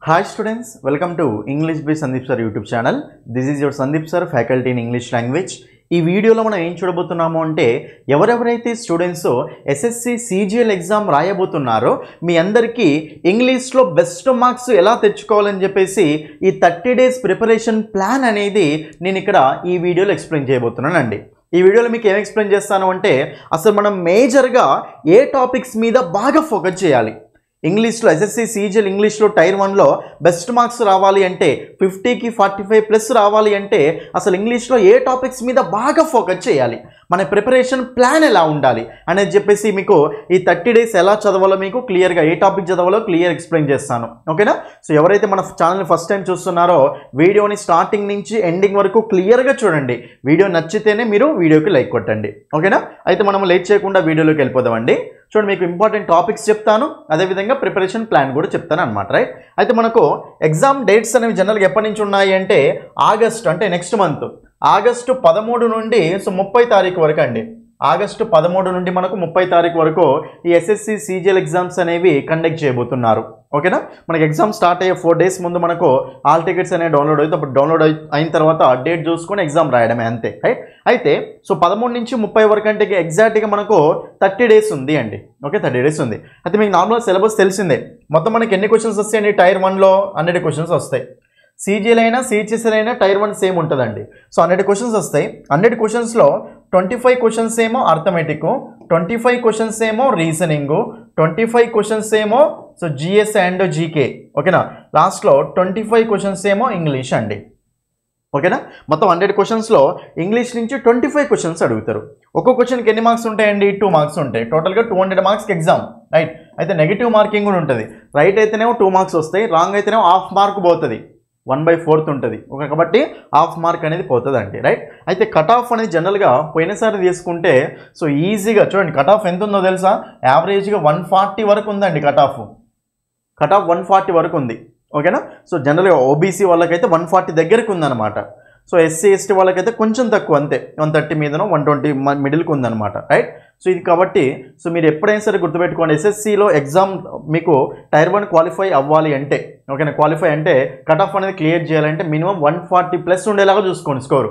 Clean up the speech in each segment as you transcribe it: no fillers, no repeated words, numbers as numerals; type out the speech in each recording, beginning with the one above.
Hi students, welcome to English by Sandeep Sir YouTube channel. This is your Sandeep Sir, faculty in English language. ఈ వీడియోలో మనం ఏం చూడబోతున్నాము అంటే ఎవరెవరైతే స్టూడెంట్స్ ఎస్ఎస్సి సిజిఎల్ ఎగ్జామ్ రాయబోతున్నారో మీ అందరికీ ఇంగ్లీష్లో బెస్ట్ మార్క్స్ ఎలా తెచ్చుకోవాలని చెప్పేసి ఈ 30 days ప్రిపరేషన్ ప్లాన్ అనేది నేను ఇక్కడ ఈ వీడియోలో ఎక్స్ప్లెయిన్ చేయబోతున్నానండి. ఈ వీడియోలో మీకు ఏం ఎక్స్ప్లెయిన్ చేస్తాను అంటే అసలు మనం మేజర్గా ఏ టాపిక్స్ మీద బాగా ఫోకస్ చేయాలి. ఇంగ్లీష్లో ఎస్ఎస్సి సిజిఎల్ ఇంగ్లీష్లో టైర్ 1లో బెస్ట్ మార్క్స్ రావాలి అంటే 50కి 45+ రావాలి అంటే అసలు ఇంగ్లీష్లో ఏ టాపిక్స్ మీద బాగా ఫోకస్ చేయాలి, మన ప్రిపరేషన్ ప్లాన్ ఎలా ఉండాలి అనేది చెప్పేసి మీకు ఈ 30 days ఎలా చదవాలో మీకు క్లియర్గా ఏ టాపిక్ చదవాలో క్లియర్ ఎక్స్ప్లెయిన్ చేస్తాను. ఓకేనా? సో ఎవరైతే మన ఛానల్ని ఫస్ట్ టైం చూస్తున్నారో వీడియోని స్టార్టింగ్ నుంచి ఎండింగ్ వరకు క్లియర్గా చూడండి. వీడియో నచ్చితేనే మీరు వీడియోకి లైక్ కొట్టండి. ఓకేనా? అయితే మనం లేట్ చేయకుండా వీడియోలోకి వెళ్ళిపోదామండి. చూడండి, మీకు ఇంపార్టెంట్ టాపిక్స్ చెప్తాను, అదేవిధంగా ప్రిపరేషన్ ప్లాన్ కూడా చెప్తాను అనమాట. రైట్? అయితే మనకు ఎగ్జామ్ డేట్స్ అనేవి జనరల్గా ఎప్పటి నుంచి ఉన్నాయి అంటే ఆగస్ట్, అంటే నెక్స్ట్ మంత్ ఆగస్టు 13 నుండి 30 తారీఖు వరకు అండి. ఆగస్టు 13 నుండి మనకు 30 తారీఖు వరకు ఈ ఎస్ఎస్సి సిజిఎల్ ఎగ్జామ్స్ అనేవి కండక్ట్ చేయబోతున్నారు. ఓకేనా? మనకి ఎగ్జామ్ స్టార్ట్ అయ్యే 4 days ముందు మనకు ఆల్ టికెట్స్ అనేవి డౌన్లోడ్ అవుతుంది. అప్పుడు డౌన్లోడ్ అయిన తర్వాత డేట్ చూసుకొని ఎగ్జామ్ రాయడమే, అంతే. రైట్? అయితే సో 13 నుంచి 30 వరకు అంటే ఎగ్జాక్ట్గా మనకు 30 days ఉంది అండి. ఓకే, 30 days ఉంది. అయితే మీకు నార్మల్ సిలబస్ తెలిసిందే. మొత్తం మనకి ఎన్ని క్వశ్చన్స్ వస్తాయండి? టైర్ 1లో 100 క్వశ్చన్స్ వస్తాయి. సిజిఎల్ అయినా సిహెచ్ఎస్ఎల్ అయినా టైర్ 1 సేమ్ ఉంటుందండి. సో 100 క్వశ్చన్స్ వస్తాయి. 100 క్వశ్చన్స్లో 25 క్వశ్చన్స్ ఏమో అర్థమెటిక్, 25 క్వశ్చన్స్ ఏమో రీజనింగ్, 25 క్వశ్చన్స్ ఏమో సో జిఎస్ అండ్ జీకే. ఓకేనా? లాస్ట్లో 25 క్వశ్చన్స్ ఏమో ఇంగ్లీష్ అండి. ఓకేనా? మొత్తం 100 క్వశ్చన్స్లో ఇంగ్లీష్ నుంచి 25 క్వశ్చన్స్ అడుగుతారు. ఒక్కో క్వశ్చన్కి ఎన్ని మార్క్స్ ఉంటాయండి? 2 మార్క్స్ ఉంటాయి. టోటల్గా 200 మార్క్స్కి ఎగ్జామ్. రైట్? అయితే నెగిటివ్ మార్కింగ్ కూడా ఉంటుంది. రైట్ అయితేనేమో 2 మార్క్స్ వస్తాయి, రాంగ్ అయితేనేమో హాఫ్ మార్క్ పోతుంది, 1/4 ఉంటుంది. ఓకే, కాబట్టి హాఫ్ మార్క్ అనేది పోతుంది అండి. రైట్? అయితే కట్ ఆఫ్ అనేది జనరల్గా పోయినసారి తీసుకుంటే సో ఈజీగా చూడండి, కట్ ఆఫ్ ఎంత ఉందో తెలుసా? యావరేజ్గా 140 వరకు ఉందండి. కట్ ఆఫ్ 140 వరకు ఉంది. ఓకేనా? సో జనరల్గా ఓబీసీ వాళ్ళకైతే 140 దగ్గరకు ఉందన్నమాట. సో ఎస్సీ ఎస్టీ వాళ్ళకైతే కొంచెం తక్కువ, అంతే, 130 మీదనో 120 మిడిల్కి ఉందన్నమాట. రైట్? సో ఇది కాబట్టి సో మీరు ఎప్పుడైనా సరే గుర్తుపెట్టుకోండి, ఎస్ఎస్సిలో ఎగ్జామ్ మీకు టైర్ 1 క్వాలిఫై అవ్వాలి అంటే, ఓకేనా, క్వాలిఫై అంటే కట్ ఆఫ్ అనేది క్లియర్ చేయాలంటే మినిమం 140+ ఉండేలాగా చూసుకోండి. స్కోరు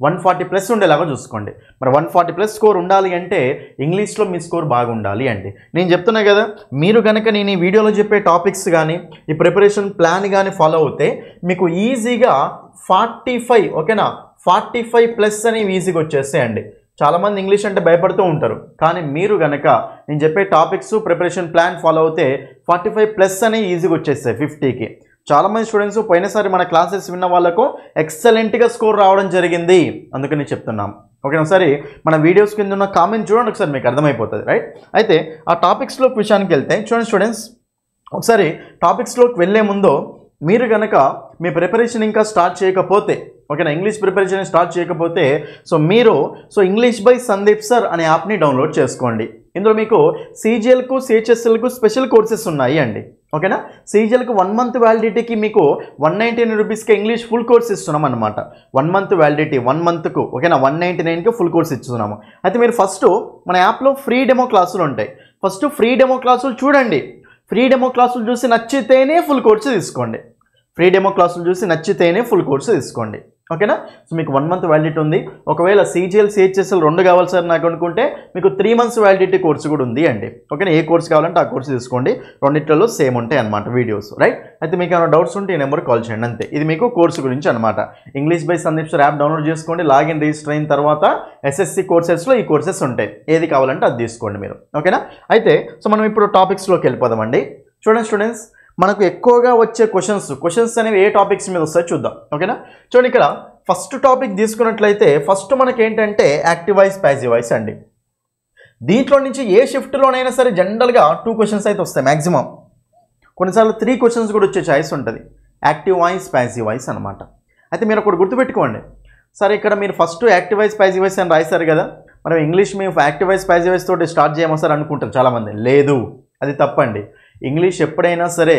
140+ ఉండేలాగా చూసుకోండి. మరి 140+ స్కోర్ ఉండాలి అంటే ఇంగ్లీష్లో మీ స్కోర్ బాగుండాలి అండి. నేను చెప్తున్నా కదా, మీరు కనుక నేను ఈ వీడియోలో చెప్పే టాపిక్స్ కానీ ఈ ప్రిపరేషన్ ప్లాన్ కానీ ఫాలో అవుతే మీకు ఈజీగా 45, ఓకేనా, 45+ అనేవి ఈజీగా వచ్చేస్తాయండి. చాలామంది ఇంగ్లీష్ అంటే భయపడుతూ ఉంటారు, కానీ మీరు కనుక నేను చెప్పే టాపిక్స్ ప్రిపరేషన్ ప్లాన్ ఫాలో అవుతే 45+ అనేవి ఈజీగా వచ్చేస్తాయి 50కి. చాలామంది స్టూడెంట్స్ పోయినసారి మన క్లాసెస్ విన్న వాళ్ళకు ఎక్సలెంట్గా స్కోర్ రావడం జరిగింది, అందుకని చెప్తున్నాం. ఓకే, ఒకసారి మన వీడియోస్ కింద ఉన్న కామెంట్ చూడండి, ఒకసారి మీకు అర్థమైపోతుంది. రైట్? అయితే ఆ టాపిక్స్లోకి విషయానికి వెళ్తే చూడండి స్టూడెంట్స్, ఒకసారి టాపిక్స్లోకి వెళ్ళే ముందు మీరు కనుక మీ ప్రిపరేషన్ ఇంకా స్టార్ట్ చేయకపోతే, ఓకేనా, ఇంగ్లీష్ ప్రిపరేషన్ స్టార్ట్ చేయకపోతే మీరు ఇంగ్లీష్ బై సందీప్ సార్ అనే యాప్ని డౌన్లోడ్ చేసుకోండి. ఇందులో మీకు సిజిఎల్కు సిహెచ్ఎస్ఎల్కు స్పెషల్ కోర్సెస్ ఉన్నాయి అండి. ఓకేనా? సిజిఎల్కి 1 month వ్యాలిడిటీకి మీకు 199 రూపీస్కి ఇంగ్లీష్ ఫుల్ కోర్స్ ఇస్తున్నాం అనమాట. 1 month వ్యాలిడిటీ, 1 monthకు, ఓకేనా, 199కి ఫుల్ కోర్స్ ఇస్తున్నాము. అయితే మీరు ఫస్ట్ మన యాప్లో ఫ్రీ డెమో క్లాసులు ఉంటాయి. ఫస్ట్ ఫ్రీ డెమో క్లాసులు చూడండి. ఫ్రీ డెమో క్లాసులు చూసి నచ్చితేనే ఫుల్ కోర్సు తీసుకోండి. ఫ్రీ డెమో క్లాసులు చూసి నచ్చితేనే ఫుల్ కోర్సు తీసుకోండి. ఓకేనా? సో మీకు 1 month వ్యాలిడిటీ ఉంది. ఒకవేళ సిజిఎల్ సిహెచ్ఎస్ఎల్ 2 కావాలి సార్ నాకు అనుకుంటే మీకు 3 months వ్యాలిడిటీ కోర్సు కూడా ఉంది అండి. ఓకేనా? ఏ కోర్సు కావాలంటే ఆ కోర్సు తీసుకోండి. రెండిట్లలో సేమ్ ఉంటాయి అనమాట వీడియోస్. రైట్? అయితే మీకు ఏమైనా డౌట్స్ ఉంటే ఈ నెంబర్ కాల్ చేయండి, అంతే. ఇది మీకు కోర్సు గురించి అనమాట. English by Sandeep sir app download చేసుకోండి. లాగిన్ రిజిస్టర్ అయిన తర్వాత ఎస్ఎస్సి కోర్సెస్లో ఈ కోర్సెస్ ఉంటాయి. ఏది కావాలంటే అది తీసుకోండి మీరు. ఓకేనా? అయితే సో మనం ఇప్పుడు టాపిక్స్లోకి వెళ్ళిపోదామండి. చూడండి స్టూడెంట్స్, మనకు ఎక్కువగా వచ్చే క్వశ్చన్స్ అనేవి ఏ టాపిక్స్ మీద వస్తాయో చూద్దాం. ఓకేనా? చూడండి, ఇక్కడ ఫస్ట్ టాపిక్ తీసుకున్నట్లయితే ఫస్ట్ మనకి ఏంటంటే యాక్టివ్ వాయిస్ ప్యాసివ్ వాయిస్ అండి. దీంట్లో నుంచి ఏ షిఫ్ట్లోనైనా సరే జనరల్గా 2 క్వశ్చన్స్ అయితే వస్తాయి మ్యాక్సిమం. కొన్నిసార్లు 3 క్వశ్చన్స్ కూడా వచ్చే ఛాయిస్ ఉంటుంది. యాక్టివ్ వాయిస్ ప్యాసివ్ వాయిస్ అనమాట. అయితే మీరు ఒకటి గుర్తుపెట్టుకోండి, సరే ఇక్కడ మీరు first active voice passive voice అని రాశారు కదా, మనం ఇంగ్లీష్ మేము యాక్టివ్ వాయిస్ ప్యాసివ్ వాయిస్ తోటి స్టార్ట్ చేయమో సార్ అనుకుంటారు చాలామంది. లేదు, అది తప్పండి. ఇంగ్లీష్ ఎప్పుడైనా సరే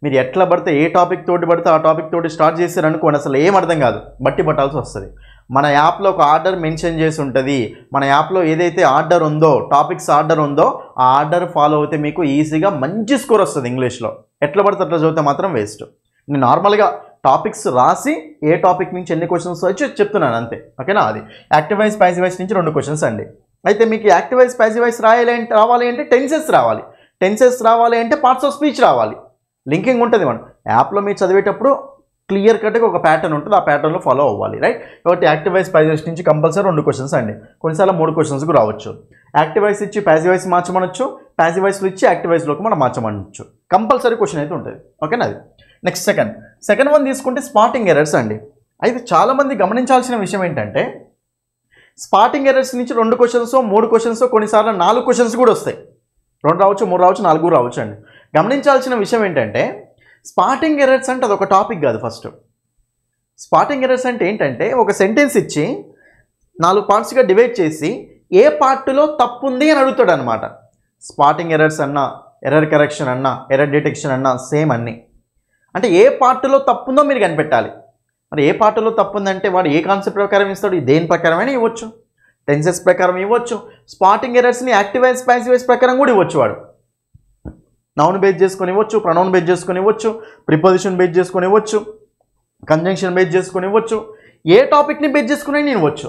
మీరు ఎట్లా పడితే ఏ టాపిక్ తోటి పడితే ఆ టాపిక్ తోటి స్టార్ట్ చేశారనుకోండి, అసలు ఏం అర్థం కాదు, బట్టి పట్టాల్సి వస్తుంది. మన యాప్లో ఒక ఆర్డర్ మెన్షన్ చేసి ఉంటుంది. మన యాప్లో ఏదైతే ఆర్డర్ ఉందో, టాపిక్స్ ఆర్డర్ ఉందో ఆ ఆర్డర్ ఫాలో అయితే మీకు ఈజీగా మంచి స్కోర్ వస్తుంది ఇంగ్లీష్లో. ఎట్లా పడితే అట్లా చదివితే మాత్రం వేస్ట్. నేను నార్మల్గా టాపిక్స్ రాసి ఏ టాపిక్ నుంచి ఎన్ని క్వశ్చన్స్ వచ్చి చెప్తున్నాను అంతే. ఓకేనా? అది యాక్టివ్ వాయిస్ ప్యాసివ్ వాయిస్ నుంచి 2 క్వశ్చన్స్ అండి. అయితే మీకు యాక్టివ్ వాయిస్ ప్యాసివ్ వాయిస్ రావాలి అంటే టెన్సెస్ రావాలి. టెన్సెస్ రావాలి అంటే పార్ట్స్ ఆఫ్ స్పీచ్ రావాలి. లింకింగ్ ఉంటుంది. మనం యాప్లో మీరు చదివేటప్పుడు క్లియర్ కట్గా ఒక ప్యాటర్న్ ఉంటుంది, ఆ ప్యాటర్న్లో ఫాలో అవ్వాలి, రైట్? కాబట్టి యాక్టివ్ వాయిస్ ప్యాసివ్ వాయిస్ నుంచి కంపల్సరీ 2 క్వశ్చన్స్ అండి. కొన్నిసార్లు 3 క్వశ్చన్స్ కూడా రావచ్చు. యాక్టివ్ వాయిస్ ఇచ్చి ప్యాసివ్ వాయిస్ మార్చమనొచ్చు, ప్యాసివ్ వాయిస్లో ఇచ్చి యాక్టివ్ వాయిస్లోకి మనం మార్చమనొచ్చు. కంపల్సరీ క్వశ్చన్ అయితే ఉంటుంది. ఓకేనా? అది నెక్స్ట్ సెకండ్ వన్ తీసుకుంటే స్పాటింగ్ ఎర్రర్స్ అండి. అయితే చాలామంది గమనించాల్సిన విషయం ఏంటంటే స్పాటింగ్ ఎర్రర్స్ నుంచి 2 క్వశ్చన్స్ 3 క్వశ్చన్స్ కొన్నిసార్లు 4 క్వశ్చన్స్ కూడా వస్తాయి. 2 రావచ్చు, 3 రావచ్చు, 4 రావచ్చు అండి. గమనించాల్సిన విషయం ఏంటంటే స్పాటింగ్ ఎర్రర్స్ అంటే అదొక టాపిక్ కాదు. ఫస్ట్ స్పాటింగ్ ఎర్రర్స్ అంటే ఏంటంటే ఒక సెంటెన్స్ ఇచ్చి 4 పార్ట్స్గా డివైడ్ చేసి ఏ పార్ట్లో తప్పు ఉంది అని అడుగుతాడు అనమాట. స్పాటింగ్ ఎర్రర్స్ అన్నా, ఎర్రర్ కరెక్షన్ అన్నా, ఎర్రర్ డిటెక్షన్ అన్నా సేమ్ అన్నీ. అంటే ఏ పార్ట్లో తప్పు ఉందో మీరు కనిపెట్టాలి. మరి ఏ పార్ట్లో తప్పు ఉందంటే వాడు ఏ కాన్సెప్ట్ ప్రకారం ఇస్తాడు, దేని ప్రకారమైనా ఇవ్వచ్చు. టెన్సెస్ ప్రకారం ఇవ్వచ్చు. స్పాటింగ్ ఎర్రర్స్ని యాక్టివ్ వాయిస్ ప్యాసివ్ వాయిస్ ప్రకారం కూడా ఇవ్వచ్చు. వాడు నౌన్ బేస్ చేసుకొని ఇవ్వచ్చు, ప్రొనౌన్ బేస్ చేసుకొని ఇవ్వచ్చు, ప్రిపోజిషన్ బేస్ చేసుకొని ఇవ్వచ్చు, కంజంక్షన్ బేస్ చేసుకొని ఇవ్వచ్చు, ఏ టాపిక్ని బేస్ చేసుకుని నేను ఇవ్వచ్చు.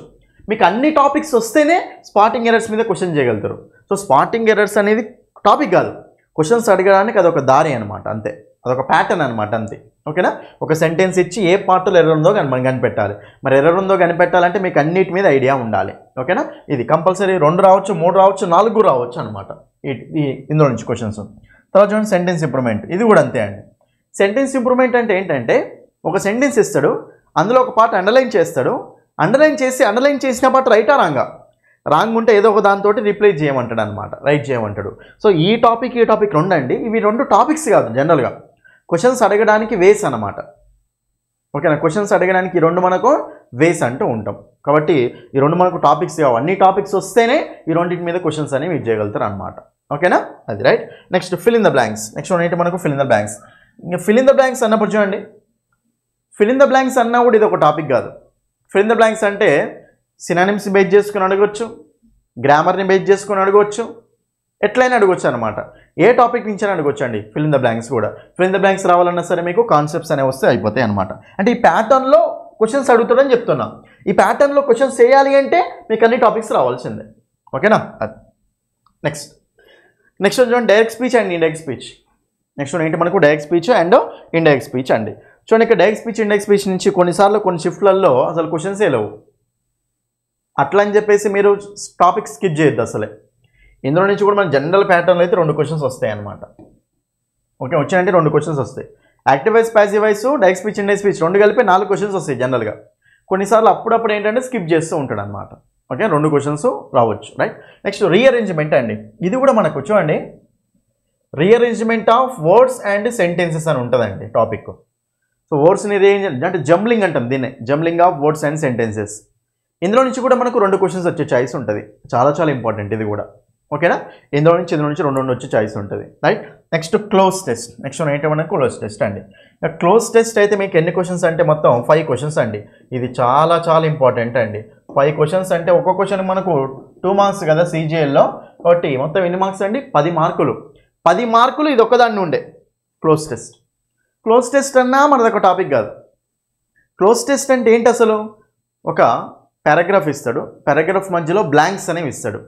మీకు అన్ని టాపిక్స్ వస్తేనే స్పాటింగ్ ఎర్రర్స్ మీద క్వశ్చన్ చేయగలుగుతారు. సో స్పాటింగ్ ఎర్రర్స్ అనేది టాపిక్ కాదు, క్వశ్చన్స్ అడగడానికి అదొక దారి అనమాట, అంతే. అదొక ప్యాటర్న్ అనమాట, అంతే. ఓకేనా? ఒక సెంటెన్స్ ఇచ్చి ఏ పార్ట్లో ఎర్రర్ ఉందో మనం కనిపెట్టాలి. మరి ఎర్రర్ ఉందో కనిపెట్టాలంటే మీకు అన్నిటి మీద ఐడియా ఉండాలి. ఓకేనా? ఇది కంపల్సరీ 2 రావచ్చు, 3 రావచ్చు, 4 రావచ్చు అనమాట ఇందులో నుంచి క్వశ్చన్స్. తర్వాత చూడండి సెంటెన్స్ ఇంప్రూవ్మెంట్. ఇది కూడా అంతే అండి. సెంటెన్స్ ఇంప్రూవ్మెంట్ అంటే ఏంటంటే ఒక సెంటెన్స్ ఇస్తాడు, అందులో ఒక పార్ట్ అండర్లైన్ చేస్తాడు, అండర్లైన్ చేసిన పార్ట్ రైటా రాంగ్ ఉంటే ఏదో ఒక దాంతో రిప్లేస్ చేయమంటాడు అనమాట, రైట్ చేయమంటాడు. సో ఈ టాపిక్ 2 అండి. ఇవి 2 టాపిక్స్ కాదు, జనరల్గా క్వశ్చన్స్ అడగడానికి వేస్ అనమాట. ఓకేనా? క్వశ్చన్స్ అడగడానికి ఈ 2 మనకు వేస్ అంటూ ఉంటాం. కాబట్టి ఈ 2 మనకు టాపిక్స్ కావు. అన్ని టాపిక్స్ వస్తేనే ఈ 2 మీద క్వశ్చన్స్ అనేవి చేయగలుగుతారు అనమాట. ఓకేనా? అది right. Next fill in the blanks. Next ఏంటి మనకు ఫిల్ ఇన్ ద బ్లాంక్స్. ఇంకా ఫిల్ ఇన్ ద బ్లాంక్స్ అన్నప్పుడు చూడండి, ఫిల్ ఇన్ ద బ్లాంక్స్ అన్నా కూడా ఇది ఒక టాపిక్ కాదు. ఫిల్ ఇన్ ద బ్లాంక్స్ అంటే సినానిమ్స్ బేస్ చేసుకుని అడగవచ్చు, గ్రామర్ని బేస్ చేసుకుని అడగవచ్చు, ఎట్లయినా అడగవచ్చు అనమాట. ఏ టాపిక్ నుంచి అడగవచ్చు అండి ఫిల్ ఇన్ ద బ్లాంక్స్ కూడా. ఫిల్ ఇన్ ద బ్లాంక్స్ రావాలన్నా సరే మీకు కాన్సెప్ట్స్ అనేవి వస్తే అయిపోతాయి అనమాట. అంటే ఈ ప్యాటర్న్లో క్వశ్చన్స్ అడుగుతాడని చెప్తున్నా. ఈ ప్యాటర్న్లో క్వశ్చన్స్ చేయాలి అంటే మీకు అన్ని టాపిక్స్ రావాల్సిందే. ఓకేనా? అది నెక్స్ట్ చూడండి direct speech and indirect speech. Next ఏంటి మనకు direct speech and indirect speech అండి. చూడండి ఇక్కడ డైరెక్ట్ స్పీచ్ ఇండైరెక్ట్ స్పీచ్ నుంచి కొన్నిసార్లు కొన్ని షిఫ్ట్లలో అసలు క్వశ్చన్సే లేవు. అట్లా అని చెప్పేసి మీరు టాపిక్ స్కిప్ చేయొద్దు అసలే. ఇందులో నుంచి కూడా మన జనరల్ ప్యాటర్న్లో అయితే 2 క్వశ్చన్స్ వస్తాయి అనమాట. ఓకే, వచ్చాయంటే 2 క్వశ్చన్స్ వస్తాయి. Active voice passive voice direct speech indirect speech 2 కలిపి 4 క్వశ్చన్స్ వస్తాయి జనరల్గా. కొన్నిసార్లు అప్పుడప్పుడు ఏంటంటే స్కిప్ చేస్తూ ఉంటాడు అనమాట. ఓకే, 2 క్వశ్చన్స్ రావచ్చు, రైట్. నెక్స్ట్ రీఅరేంజ్మెంట్ అండి. ఇది కూడా మనకు చూడండి rearrangement of words and sentences అని ఉంటుందండి టాపిక్. సో వర్డ్స్ని రీఅరేంజ్ అంటే జంబ్లింగ్ అంటాం దీన్నే, jumbling of words and sentences. ఇందులో నుంచి కూడా మనకు 2 క్వశ్చన్స్ వచ్చే ఛాయిస్ ఉంటుంది. చాలా ఇంపార్టెంట్ ఇది కూడా. ఓకేనా? ఇందులో నుంచి 2 వచ్చే ఛాయిస్ ఉంటుంది, right. Next cloze test. Next ఏంటంటే మనకు క్లోజ్ టెస్ట్ అండి. క్లోజ్ టెస్ట్ అయితే మీకు ఎన్ని క్వశ్చన్స్ అంటే మొత్తం 5 క్వశ్చన్స్ అండి. ఇది చాలా ఇంపార్టెంట్ అండి. 5 క్వశ్చన్స్ అంటే ఒక్కొక్క క్వశ్చన్ మనకు 2 మార్క్స్ కదా CGLలో. కాబట్టి మొత్తం ఎన్ని మార్క్స్ అండి? 10 మార్కులు. 10 మార్కులు ఇది ఒక్కదాన్ని ఉండే క్లోజ్ టెస్ట్. క్లోజ్ టెస్ట్ అన్నా మనది ఒక టాపిక్ కాదు. క్లోజ్ టెస్ట్ అంటే ఏంటి అసలు? ఒక పారాగ్రాఫ్ ఇస్తాడు, పారాగ్రాఫ్ మధ్యలో బ్లాంక్స్ అనేవి ఇస్తాడు.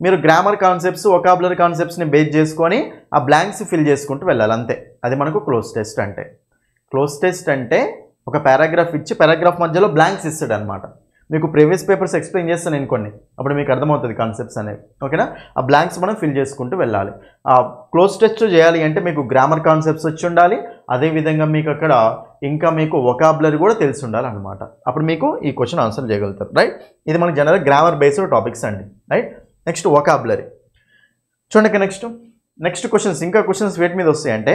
మీరు గ్రామర్ కాన్సెప్ట్స్, వొకాబులరీ కాన్సెప్ట్స్ని బేస్ చేసుకొని ఆ బ్లాంక్స్ ఫిల్ చేసుకుంటూ వెళ్ళాలి, అంతే. అది మనకు క్లోజ్ టెస్ట్ అంటే. క్లోజ్ టెస్ట్ అంటే ఒక పారాగ్రాఫ్ ఇచ్చి పారాగ్రాఫ్ మధ్యలో బ్లాంక్స్ ఇస్తాడు అనమాట. మీకు ప్రీవియస్ పేపర్స్ ఎక్స్ప్లెయిన్ చేస్తాను నేను కొన్ని, అప్పుడు మీకు అర్థమవుతుంది కాన్సెప్ట్స్ అనేవి. ఓకేనా? ఆ బ్లాంక్స్ మనం ఫిల్ చేసుకుంటూ వెళ్ళాలి. ఆ క్లోజ్ టెస్ట్ చేయాలి అంటే మీకు గ్రామర్ కాన్సెప్ట్స్ వచ్చి ఉండాలి, అదేవిధంగా మీకు అక్కడ ఇంకా మీకు వొకాబులరీ కూడా తెలిసి ఉండాలి అనమాట. అప్పుడు మీకు ఈ క్వశ్చన్ ఆన్సర్ చేయగలుగుతారు, రైట్. ఇది మనకి జనరల్ గ్రామర్ బేస్డ్ టాపిక్స్ అండి, రైట్. నెక్స్ట్ వొకాబులరీ చూడండి. నెక్స్ట్ క్వశ్చన్స్, ఇంకా క్వశ్చన్స్ వేటి మీద వస్తాయి అంటే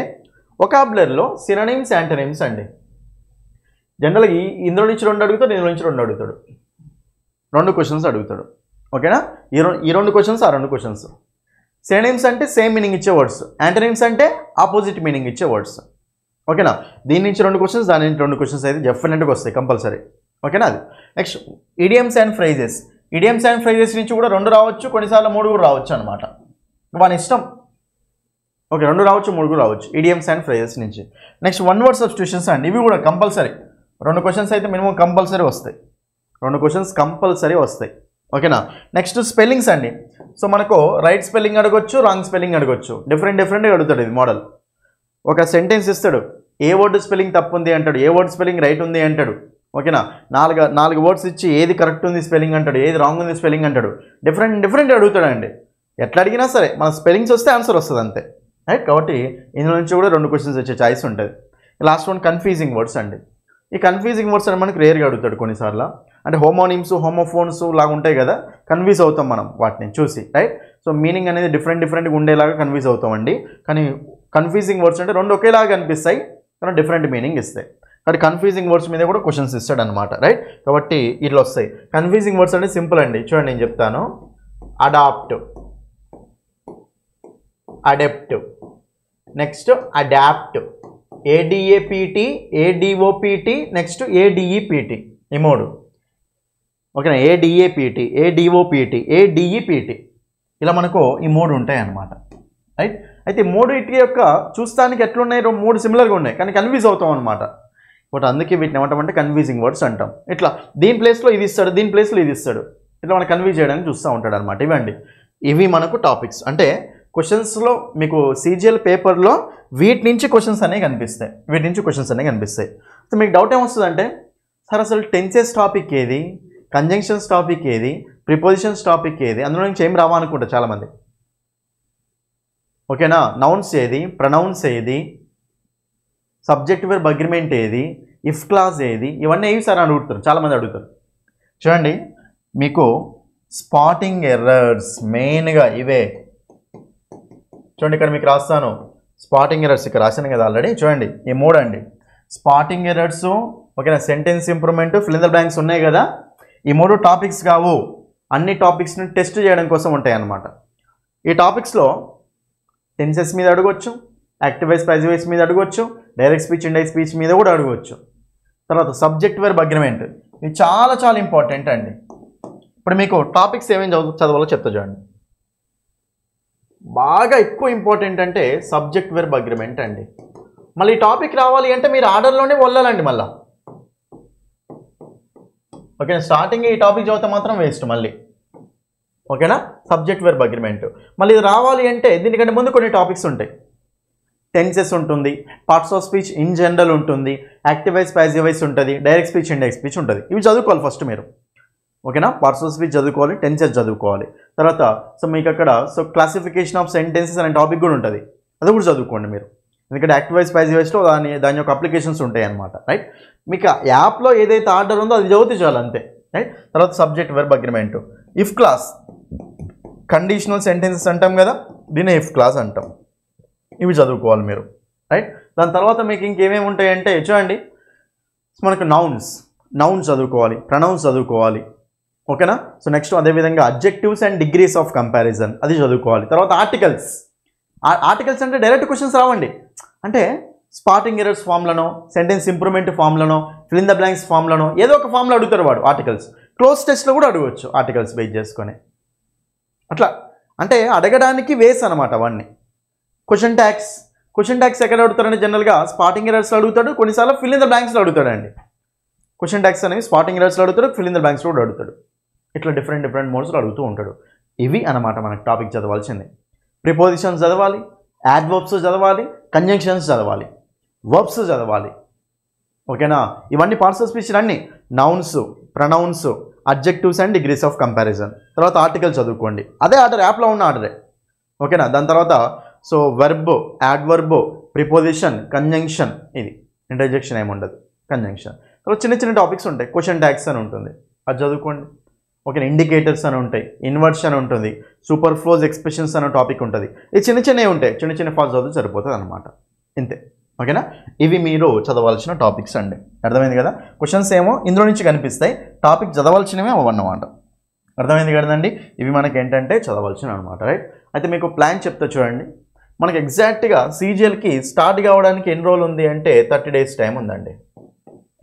వొకాబులరీలో సినోనిమ్స్, యాంటోనిమ్స్ అండి. జనరల్గా ఇందులో నుంచి 2 అడుగుతాడు, ఇందులో నుంచి 2 అడుగుతాడు. 2 క్వశ్చన్స్ అడుగుతాడు. ఓకేనా? ఈ 2 క్వశ్చన్స్, ఆ 2 క్వశ్చన్స్. సినోనిమ్స్ అంటే సేమ్ మీనింగ్ ఇచ్చే వర్డ్స్, యాంటోనిమ్స్ అంటే ఆపోజిట్ మీనింగ్ ఇచ్చే వర్డ్స్. ఓకేనా? దీని నుంచి 2 క్వశ్చన్స్, దాని నుంచి 2 క్వశ్చన్స్ అయితే డెఫినెట్గా వస్తాయి కంపల్సరీ. ఓకేనా? అది next idioms and phrases. Idioms and phrases నుంచి కూడా 2 రావచ్చు, కొన్నిసార్లు 3 కూడా రావచ్చు అనమాట. మన ఇష్టం. ఓకే, 2 రావచ్చు, 3 కూడా రావచ్చు, ఈడియమ్స్ అండ్ ఫ్రేజెస్ నుంచి. నెక్స్ట్ వన్ వర్డ్ సబ్స్టిట్యూషన్స్ అండి, ఇవి కూడా కంపల్సరీ 2 క్వశ్చన్స్ అయితే మినిమం కంపల్సరీ వస్తాయి, 2 క్వశ్చన్స్ కంపల్సరీ వస్తాయి. ఓకేనా. నెక్స్ట్ స్పెల్లింగ్స్ అండి. సో మనకు రైట్ స్పెల్లింగ్ అడగొచ్చు, రాంగ్ స్పెల్లింగ్ అడగొచ్చు, డిఫరెంట్గా అడుగుతాడు ఇది మోడల్. ఒక సెంటెన్స్ ఇస్తాడు, ఏ వర్డ్ స్పెల్లింగ్ తప్పు ఉంది అంటాడు, ఏ వర్డ్ స్పెల్లింగ్ రైట్ ఉంది అంటాడు. ఓకేనా. 4 వర్డ్స్ ఇచ్చి ఏది కరెక్ట్ ఉంది స్పెల్లింగ్ అంటాడు, ఏది రాంగ్ ఉంది స్పెల్లింగ్ అంటాడు, డిఫరెంట్ అడుగుతాడండి. ఎట్లా అడిగినా సరే మన స్పెల్లింగ్స్ వస్తే ఆన్సర్ వస్తుంది అంతే, రైట్. కాబట్టి ఇందులో నుంచి కూడా 2 క్వశ్చన్స్ వచ్చే ఛాయిస్ ఉంటుంది. లాస్ట్ వన్ కన్ఫ్యూజింగ్ వర్డ్స్ అండి. ఈ కన్ఫ్యూజింగ్ వర్డ్స్ అని మనకు రేర్గా అడుగుతాడు కొన్నిసార్లు. అంటే హోమోనిమ్స్, హోమోఫోన్స్ లాగా ఉంటాయి కదా, కన్ఫ్యూజ్ అవుతాం మనం వాటిని చూసి, రైట్. సో మీనింగ్ అనేది డిఫరెంట్గా ఉండేలాగా కన్ఫ్యూజ్ అవుతామండి. కానీ కన్ఫ్యూజింగ్ వర్డ్స్ అంటే 2 ఒకేలాగా కనిపిస్తాయి కానీ డిఫరెంట్ మీనింగ్ ఇస్తాయి. కాబట్టి కన్ఫ్యూజింగ్ వర్డ్స్ మీద కూడా క్వశ్చన్స్ ఇస్తాడు అనమాట, రైట్. కాబట్టి ఇట్లా వస్తాయి. కన్ఫ్యూజింగ్ వర్డ్స్ అంటే సింపుల్ అండి, చూడండి నేను చెప్తాను. Adapt, adept, next adapt, ADAPT, ADOPT, next ADEPT, ఈ 3. ఓకేనా. ADAPT, ADOPT, ADEPT, ఇలా మనకు ఈ 3 ఉంటాయి అన్నమాట, రైట్. అయితే 3 ఇటు యొక్క చూస్తానికి ఎట్లున్నాయి, 3 సిమిలర్గా ఉన్నాయి కానీ కన్ఫ్యూజ్ అవుతాం అనమాట. ఒకటి అందుకే వీటిని ఏమంటామంటే కన్ఫ్యూజింగ్ వర్డ్స్ అంటాం. ఇట్లా దీని ప్లేస్లో ఇది ఇస్తాడు, దీని ప్లేస్లో ఇది ఇస్తాడు, ఇట్లా మనం కన్ఫ్యూజ్ చేయడానికి చూస్తూ ఉంటాడు అనమాట. ఇవండి, ఇవి మనకు టాపిక్స్. అంటే క్వశ్చన్స్లో మీకు CGL పేపర్లో వీటి నుంచి క్వశ్చన్స్ అనేవి కనిపిస్తాయి, సో మీకు డౌట్ ఏమొస్తుందంటే, సార్ అసలు టెన్సెస్ టాపిక్ ఏది, కంజంక్షన్స్ టాపిక్ ఏది, ప్రిపోజిషన్స్ టాపిక్ ఏది, అందులో నుంచి ఏం రావా అనుకుంటా చాలామంది. ఓకేనా. నౌన్స్ ఏది, ప్రొనౌన్స్ ఏది, సబ్జెక్ట్ వెర్బ్ అగ్రిమెంట్ ఏది, ఇఫ్ క్లాజ్ ఏది, ఇవన్నీ ఏవి సార్ అని అడుగుతారు చాలామంది అడుగుతారు. చూడండి మీకు స్పాటింగ్ ఎర్రర్స్ మెయిన్గా ఇవే. చూడండి ఇక్కడ మీకు రాస్తాను స్పాటింగ్ ఎర్రర్స్, ఇక్కడ రాశాను కదా ఆల్రెడీ. చూడండి ఈ 3 అండి స్పాటింగ్ ఎర్రర్స్. ఓకేనా. Sentence improvement, fill in the blanks ఉన్నాయి కదా, ఈ 3 టాపిక్స్ కావు, అన్ని టాపిక్స్ని టెస్ట్ చేయడం కోసం ఉంటాయి అన్నమాట. ఈ టాపిక్స్లో టెన్సెస్ మీద అడగవచ్చు, యాక్టివ్ వైస్ ప్యాసివ్ వైస్ మీద అడగవచ్చు, డైరెక్ట్ స్పీచ్, ఇండైరెక్ట్ స్పీచ్ మీద కూడా అడగవచ్చు. తర్వాత సబ్జెక్ట్ వెర్బ్ అగ్రిమెంట్, ఇది చాలా ఇంపార్టెంట్ అండి. ఇప్పుడు మీకు టాపిక్స్ ఏమేమి చదవాలో చెప్తా చూడండి. బాగా ఎక్కువ ఇంపార్టెంట్ అంటే సబ్జెక్ట్ వెర్బ్ అగ్రిమెంట్ అండి. మళ్ళీ ఈ టాపిక్ రావాలి అంటే మీరు ఆర్డర్లోనే వెళ్ళాలండి మళ్ళీ. ఓకేనా. స్టార్టింగ్ ఈ టాపిక్ చదివితే మాత్రం వేస్ట్ మళ్ళీ. ఓకేనా. సబ్జెక్ట్ వెర్బ్ అగ్రిమెంట్ మళ్ళీ ఇది రావాలి అంటే దీనికంటే ముందు కొన్ని టాపిక్స్ ఉంటాయి. టెన్సెస్ ఉంటుంది, parts of speech in general ఉంటుంది, యాక్టివ్ వైస్ ప్యాసివ్ వైస్ ఉంటుంది, డైరెక్ట్ స్పీచ్, ఇండైరెక్ట్ స్పీచ్ ఉంటుంది. ఇవి చదువుకోవాలి ఫస్ట్ మీరు. ఓకేనా. పార్ట్స్ ఆఫ్ స్పీచ్ చదువుకోవాలి, టెన్సెస్ చదువుకోవాలి. తర్వాత సో మీకు అక్కడ సో క్లాసిఫికేషన్ ఆఫ్ సెంటెన్సెస్ అనే టాపిక్ కూడా ఉంటుంది, అది కూడా చదువుకోండి మీరు. ఎందుకంటే యాక్టివ్ వైస్ ప్యాసివ్ వైస్లో దాని యొక్క అప్లికేషన్స్ ఉంటాయి అన్నమాట, రైట్. మీకు యాప్లో ఏదైతే ఆర్డర్ ఉందో అది చదివితే చాలు అంతే, రైట్. తర్వాత subject verb agreement, if clause, conditional sentences అంటాం కదా, దీన్ని ఇఫ్ క్లాస్ అంటాం. ఇవి చదువుకోవాలి మీరు, రైట్. దాని తర్వాత మీకు ఇంకేమేమి ఉంటాయంటే చూడండి, మనకు నౌన్స్ చదువుకోవాలి, ప్రొనౌన్స్ చదువుకోవాలి. ఓకేనా. సో నెక్స్ట్ అదేవిధంగా adjectives and degrees of comparison అది చదువుకోవాలి. తర్వాత ఆర్టికల్స్ అంటే డైరెక్ట్ క్వశ్చన్స్ రావండి, అంటే స్పాటింగ్ ఎర్రర్స్ ఫామ్లను, సెంటెన్స్ ఇంప్రూవ్మెంట్ ఫామ్లను, ఫిల్ ఇన్ ద బ్లాంక్స్ ఫామ్లను ఏదో ఒక ఫామ్లో అడుగుతారు వాడు. ఆర్టికల్స్ క్లోజ్ టెస్ట్లో కూడా అడగవచ్చు, ఆర్టికల్స్ బేస్ చేసుకొని. అట్లా అంటే అడగడానికి వేస్ అనమాట అవన్నీ. క్వశ్చన్ ట్యాక్స్ ఎక్కడ అడుగుతారంటే జనరల్గా స్పాటింగ్ ఎర్రర్స్లో అడుగుతాడు, కొన్నిసార్లు ఫిల్ ఇన్ ద బ్లాంక్స్లో అడుగుతాడండి. క్వశ్చన్ ట్యాక్స్ అనేవి స్పాటింగ్ ఎర్రర్స్లో అడుగుతాడు, ఫిల్ ఇన్ ద బ్లాంక్స్లో కూడా అడుగుతాడు. ఇట్లా డిఫరెంట్ మోడ్స్లో అడుగుతూ ఉంటాడు. ఇవి అన్నమాట మనకు టాపిక్ చదవాల్సింది. ప్రిపోజిషన్స్ చదవాలి, యాడ్వర్బ్స్ చదవాలి, కంజంక్షన్స్ చదవాలి, వర్బ్స్ చదవాలి. ఓకేనా. ఇవన్నీ పార్ట్స్ ఆఫ్ స్పీచ్ అన్నీ, nouns, pronouns, adjectives and degrees of comparison. తర్వాత ఆర్టికల్ చదువుకోండి, అదే ఆర్డర్, యాప్లో ఉన్న ఆర్డరే. ఓకేనా. దాని తర్వాత so verb, adverb, preposition, conjunction, ఇది ఇంటర్జెక్షన్ ఏమి ఉండదు, కంజంక్షన్. తర్వాత చిన్న టాపిక్స్ ఉంటాయి, క్వశ్చన్ ట్యాగ్స్ అని ఉంటుంది, అది చదువుకోండి. ఓకే. ఇండికేటర్స్ అని ఉంటాయి, ఇన్వర్షన్ ఉంటుంది, సూపర్ ఫ్లోజ్ ఎక్స్ప్రెషన్స్ అనే టాపిక్ ఉంటుంది. ఇది చిన్నవి ఉంటాయి, చిన్న ఫాల్స్ చదివితే సరిపోతుంది అనమాట, ఇంతే. ఓకేనా. ఇవి మీరు చదవాల్సిన టాపిక్స్ అండి, అర్థమైంది కదా. క్వశ్చన్స్ ఏమో ఇందులో నుంచి కనిపిస్తాయి, టాపిక్ చదవాల్సినవి అవన్నమాట, అర్థమైంది కదండి. ఇవి మనకి ఏంటంటే చదవాల్సిన అనమాట, రైట్. అయితే మీకు ప్లాన్ చెప్తా చూడండి. మనకి ఎగ్జాక్ట్గా CGLకి స్టార్ట్ కావడానికి ఎన్ని రోజులు ఉంది అంటే 30 days టైం ఉందండి.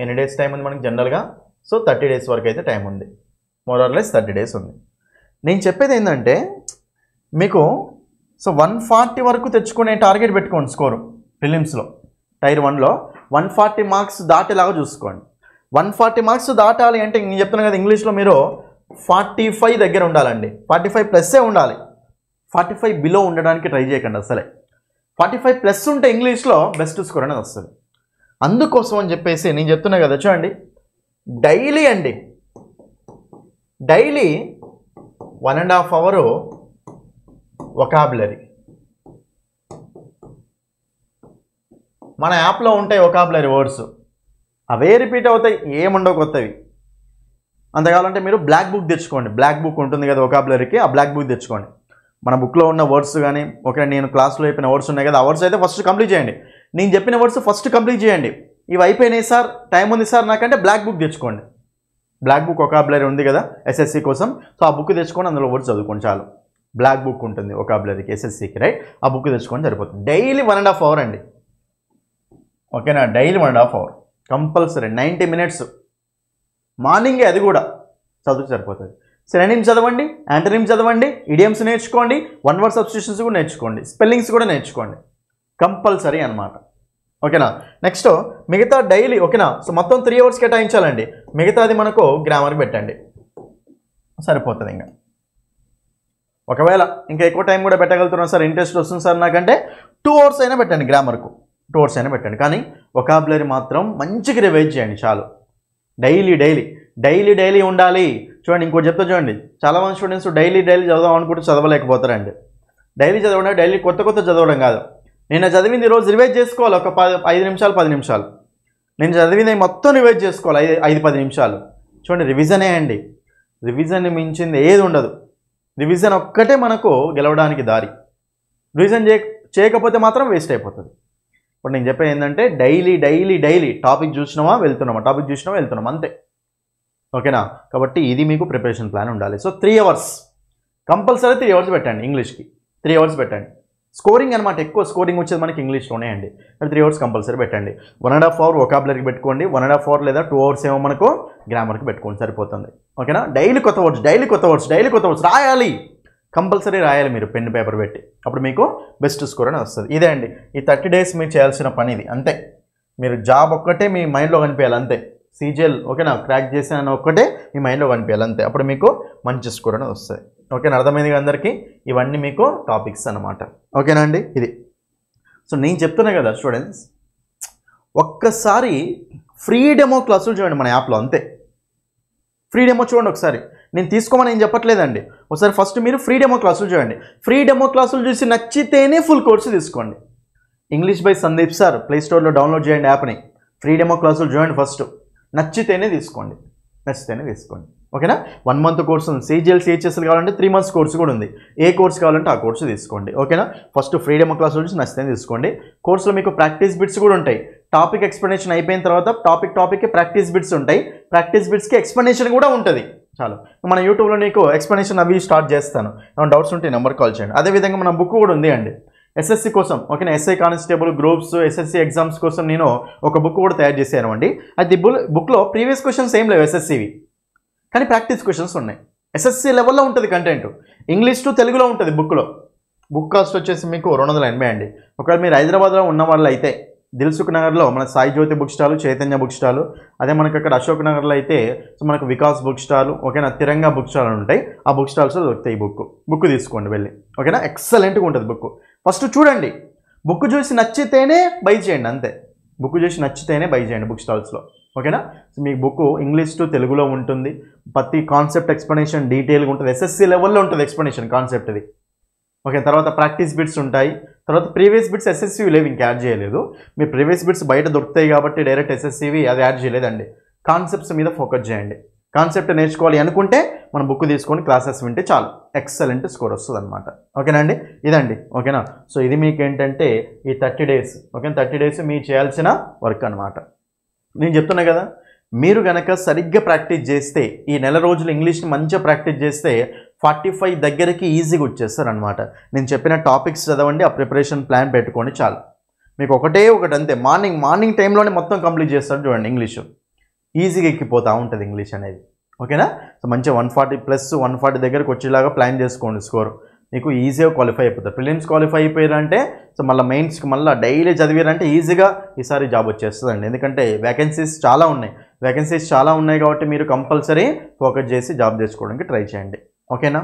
ఎన్ని డేస్ టైం ఉంది మనకి జనరల్గా? సో 30 days వరకు అయితే టైం ఉంది, మోర్ ఆర్ లెస్ 30 days ఉంది. నేను చెప్పేది ఏంటంటే మీకు సో 140 వరకు తెచ్చుకునే టార్గెట్ పెట్టుకోండి స్కోరు ప్రిలిమ్స్లో. టైర్ 1లో 140 మార్క్స్ దాటేలాగా చూసుకోండి. 140 మార్క్స్ దాటాలి అంటే నేను చెప్తున్నాను కదా, ఇంగ్లీష్లో మీరు 45 దగ్గర ఉండాలండి. 45 ప్లస్సే ఉండాలి. 45 బిలో ఉండడానికి ట్రై చేయకండి అసలే. 45 ప్లస్ ఉంటే ఇంగ్లీష్లో బెస్ట్ స్కోర్ అనేది వస్తుంది. అందుకోసం అని చెప్పేసి నేను చెప్తున్నా కదా, చూడండి డైలీ అండి, డైలీ 1.5 అవర్ వొకాబులరీ మన యాప్లో ఉంటాయి. వొకాబులరీ వర్డ్స్ అవే రిపీట్ అవుతాయి, ఏముండవు కొత్తవి. అంత కావాలంటే మీరు బ్లాక్ బుక్ తెచ్చుకోండి. బ్లాక్ బుక్ ఉంటుంది కదా వొకాబులరీకి, ఆ బ్లాక్ బుక్ తెచ్చుకోండి. మన బుక్లో ఉన్న వర్డ్స్ కానీ, ఓకే నేను క్లాస్లో చెప్పిన వర్డ్స్ ఉన్నాయి కదా, ఆ వర్డ్స్ అయితే ఫస్ట్ కంప్లీట్ చేయండి. నేను చెప్పిన వర్డ్స్ ఫస్ట్ కంప్లీట్ చేయండి. ఇవి అయిపోయినాయి సార్, టైం ఉంది సార్ నాకంటే బ్లాక్ బుక్ తెచ్చుకోండి. బ్లాక్ బుక్ వొకాబులరీ ఉంది కదా ఎస్ఎస్సి కోసం, సో ఆ బుక్ తెచ్చుకొని అందులో వర్డ్స్ చదువుకోండి చాలు. బ్లాక్ బుక్ ఉంటుంది వొకాబులరీకి ఎస్ఎస్సికి, రైట్? ఆ బుక్ తెచ్చుకొని సరిపోతుంది. డైలీ 1.5 అవర్ అండి, ఓకేనా? Daily 1.5 hour compulsory. 90 మినిట్స్ మార్నింగే, అది కూడా చదువు సరిపోతుంది. సినోనిమ్స్ చదవండి, యాంటోనిమ్స్ చదవండి, ఇడియమ్స్ నేర్చుకోండి, వన్ వర్డ్ సబ్స్టిట్యూషన్స్ కూడా నేర్చుకోండి, స్పెల్లింగ్స్ కూడా నేర్చుకోండి కంపల్సరీ అనమాట, ఓకేనా? నెక్స్ట్ మిగతా డైలీ, ఓకేనా? సో మొత్తం 3 అవర్స్ కేటాయించాలండి. మిగతాది మనకు గ్రామర్కి పెట్టండి, సరిపోతుంది. ఇంకా ఒకవేళ ఇంకా ఎక్కువ టైం కూడా పెట్టగలుగుతున్నాం సార్, ఇంట్రెస్ట్ వస్తుంది సార్ నాకంటే 2 అవర్స్ అయినా పెట్టండి గ్రామర్కు, 2 అవర్స్ అయినా పెట్టండి. కానీ వొకాబులరీ మాత్రం మంచిగా రివైజ్ చేయండి చాలు. డైలీ డైలీ డైలీ డైలీ ఉండాలి. చూడండి ఇంకోటి చెప్తా చూడండి, చాలామంది స్టూడెంట్స్ డైలీ డైలీ చదవడం అనుకుంటే చదవలేకపోతారండి. డైలీ చదవడం, డైలీ కొత్త కొత్త చదవడం కాదు. నేను చదివింది ఈరోజు రివైజ్ చేసుకోవాలి, ఒక 5 నిమిషాలు 10 నిమిషాలు. నేను చదివింది మొత్తం రివైజ్ చేసుకోవాలి 5-10 నిమిషాలు. చూడండి రివిజనే అండి, రివిజన్ మించింది ఏది ఉండదు. రివిజన్ ఒక్కటే మనకు గెలవడానికి దారి. రివిజన్ చేయకపోతే మాత్రం వేస్ట్ అయిపోతుంది. ఇప్పుడు నేను చెప్పేది ఏంటంటే డైలీ డైలీ డైలీ టాపిక్ చూసినామా వెళ్తున్నామా, టాపిక్ చూసినామా వెళ్తున్నామా, అంతే, ఓకేనా? కాబట్టి ఇది మీకు ప్రిపరేషన్ ప్లాన్ ఉండాలి. సో 3 అవర్స్ కంపల్సరీ 3 అవర్స్ పెట్టండి ఇంగ్లీష్కి, 3 అవర్స్ పెట్టండి. స్కోరింగ్ అనమాట, ఎక్కువ స్కోరింగ్ వచ్చేది మనకి ఇంగ్లీష్లోనే అండి. 3 అవర్స్ కంపల్సరీ పెట్టండి. 1.5 అవర్ వొకాబులరీకి పెట్టుకోండి, 1.5 అవర్ లేదా 2 అవర్స్ ఏమో మనకు గ్రామర్కి పెట్టుకోండి, సరిపోతుంది, ఓకేనా? డైలీ కొత్త వర్డ్స్, డైలీ కొత్త వర్డ్స్, డైలీ కొత్త వర్డ్స్ రాయాలి, కంపల్సరీ రాయాలి మీరు పెన్ పేపర్ పెట్టి, అప్పుడు మీకు బెస్ట్ స్కోర్ అని వస్తుంది. ఇదే అండి ఈ 30 డేస్ మీరు చేయాల్సిన పని, ఇది అంతే. మీరు జాబ్ ఒక్కటే మీ మైండ్లో కనిపించాలి అంతే. సీజీఎల్ ఓకేనా, క్రాక్ చేసిన ఒక్కటే మీ మైండ్లో కనిపించాలి అంతే, అప్పుడు మీకు మంచి స్కోర్ అనేది వస్తుంది, ఓకేనా? అర్థమైంది అందరికీ? ఇవన్నీ మీకు టాపిక్స్ అనమాట, ఓకేనా అండి? ఇది సో నేను చెప్తున్నా కదా స్టూడెంట్స్, ఒక్కసారి ఫ్రీ డెమో క్లాసులు చూడండి మన యాప్లో, అంతే. ఫ్రీ డెమో చూడండి ఒకసారి, నేను తీసుకోమని ఏం చెప్పట్లేదండి. ఒకసారి ఫస్ట్ మీరు ఫ్రీ డెమో క్లాసులు చూడండి. ఫ్రీ డెమో క్లాసులు చూసి నచ్చితేనే ఫుల్ కోర్సు తీసుకోండి. English by Sandeep sir play స్టోర్లో డౌన్లోడ్ చేయండి యాప్ని. ఫ్రీ డెమో క్లాసులు చూడండి ఫస్ట్, నచ్చితేనే తీసుకోండి, నచ్చితేనే తీసుకోండి, ఓకేనా? 1 మంత్ కోర్సు ఉంది, సీజీఎల్ సిహెచ్ఎస్ఎల్ కావాలంటే 3 మంత్స్ కోర్సు కూడా ఉంది. ఏ కోర్సు కావాలంటే ఆ కోర్సు తీసుకోండి, ఓకేనా? ఫస్ట్ ఫ్రీ డెమో క్లాసులు చూసి నచ్చితేనే తీసుకోండి. కోర్సులో మీకు ప్రాక్టీస్ బిట్స్ కూడా ఉంటాయి. టాపిక్ ఎక్స్ప్లెనేషన్ అయిపోయిన తర్వాత టాపిక్కి ప్రాక్టీస్ బిట్స్ ఉంటాయి, ప్రాక్టీస్ బిట్స్కి ఎక్స్ప్లెనేషన్ కూడా ఉంటుంది. చాలు, మన యూట్యూబ్లో నీకు ఎక్స్ప్లెనేషన్ అవి స్టార్ట్ చేస్తాను. ఏమైనా డౌట్స్ ఉంటే నెంబర్ కాల్ చేయండి. అదేవిధంగా మన బుక్ కూడా ఉంది అండి ఎస్ఎస్సి కోసం, ఓకేనా? SI constable groups SSC exams కోసం నేను ఒక బుక్ కూడా తయారు చేశాను అండి. అది బుక్లో ప్రీవియస్ క్వశ్చన్స్ ఏం లేవు ఎస్ఎస్సివి, కానీ ప్రాక్టీస్ క్వశ్చన్స్ ఉన్నాయి. ఎస్ఎస్సి లెవెల్లో ఉంటుంది కంటెంట్, ఇంగ్లీష్ టు తెలుగులో ఉంటుంది బుక్లో. బుక్ కాస్ట్ వచ్చేసి మీకు 280 అండి. ఒకవేళ మీరు హైదరాబాద్లో ఉన్న వాళ్ళు అయితే దిల్సుఖ్ నగర్లో మన Sai Jyothi book stall, Chaitanya book stall, అదే మనకి అక్కడ అశోక్ నగర్లో అయితే సో మనకు వికాస్ బుక్ స్టాల్, ఓకేనా? తిరంగా బుక్ స్టాల్ ఉంటాయి, ఆ బుక్ స్టాల్స్లో దొరుకుతాయి. ఈ బుక్ తీసుకోండి వెళ్ళి, ఓకేనా? ఎక్సలెంట్గా ఉంటుంది బుక్. ఫస్ట్ చూడండి, బుక్ చూసి నచ్చితేనే బై చేయండి అంతే. బుక్ చూసి నచ్చితేనే బై చేయండి బుక్ స్టాల్స్లో, ఓకేనా? So me book English to తెలుగులో ఉంటుంది, ప్రతి కాన్సెప్ట్ ఎక్స్ప్లెనేషన్ డీటెయిల్గా ఉంటుంది, ఎస్ఎస్సి లెవెల్లో ఉంటుంది ఎక్స్ప్లెనేషన్ కాన్సెప్ట్ ఇది, ఓకే? తర్వాత ప్రాక్టీస్ బిట్స్ ఉంటాయి, తర్వాత ప్రీవియస్ బిట్స్ ఎస్ఎస్సివి లేవు, ఇంకా యాడ్ చేయలేదు. మీ ప్రీవియస్ బిట్స్ బయట దొరుకుతాయి కాబట్టి డైరెక్ట్ ఎస్ఎస్సివి అది యాడ్ చేయలేదండి. కాన్సెప్ట్స్ మీద ఫోకస్ చేయండి. కాన్సెప్ట్ నేర్చుకోవాలి అనుకుంటే మన బుక్ తీసుకొని క్లాసెస్ వింటే చాలు, ఎక్సలెంట్ స్కోర్ వస్తుంది అనమాట, ఓకేనా అండి? ఇదండి, ఓకేనా? సో ఇది మీకు ఏంటంటే ఈ 30 డేస్, ఓకే? 30 డేస్ మీరు చేయాల్సిన వర్క్ అనమాట. నేను చెప్తున్నా కదా, మీరు కనుక సరిగ్గా ప్రాక్టీస్ చేస్తే, ఈ నెల రోజులు ఇంగ్లీష్ని మంచిగా ప్రాక్టీస్ చేస్తే 45 దగ్గరికి ఈజీగా వచ్చేస్తారు అనమాట. నేను చెప్పిన టాపిక్స్ చదవండి, ఆ ప్రిపరేషన్ ప్లాన్ పెట్టుకోండి చాలు. మీకు ఒకటి అంతే, మార్నింగ్ టైంలోనే మొత్తం కంప్లీట్ చేస్తారు చూడండి. ఇంగ్లీషు ఈజీగా ఎక్కిపోతూ ఉంటుంది ఇంగ్లీష్ అనేది, ఓకేనా? సో మంచిగా 140 ప్లస్ 140 దగ్గరకు వచ్చేలాగా ప్లాన్ చేసుకోండి స్కోర్. మీకు ఈజీగా క్వాలిఫై అయిపోతారు. ప్రిలిమ్స్ క్వాలిఫై అయిపోయారంటే సో మళ్ళీ మెయిన్స్కి మళ్ళీ డైలీ చదివారంటే ఈజీగా ఈసారి జాబ్ వచ్చేస్తుందండి. ఎందుకంటే వేకెన్సీస్ చాలా ఉన్నాయి కాబట్టి మీరు కంపల్సరీ ఫోకస్ చేసి జాబ్ చేసుకోవడానికి ట్రై చేయండి. ఓకేనా?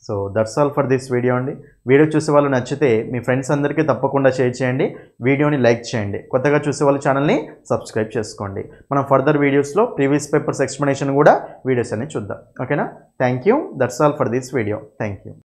So that's all for this video అండి. వీడియో చూసే వాళ్ళు నచ్చితే మీ ఫ్రెండ్స్ అందరికీ తప్పకుండా షేర్ చేయండి, వీడియోని లైక్ చేయండి. కొత్తగా చూసే వాళ్ళు ఛానల్ని సబ్స్క్రైబ్ చేసుకోండి. మనం ఫర్దర్ వీడియోస్లో ప్రీవియస్ పేపర్స్ ఎక్స్ప్లెనేషన్ కూడా వీడియోస్ అన్ని చూద్దాం. ఓకేనా? Thank you. That's all for this video. Thank you.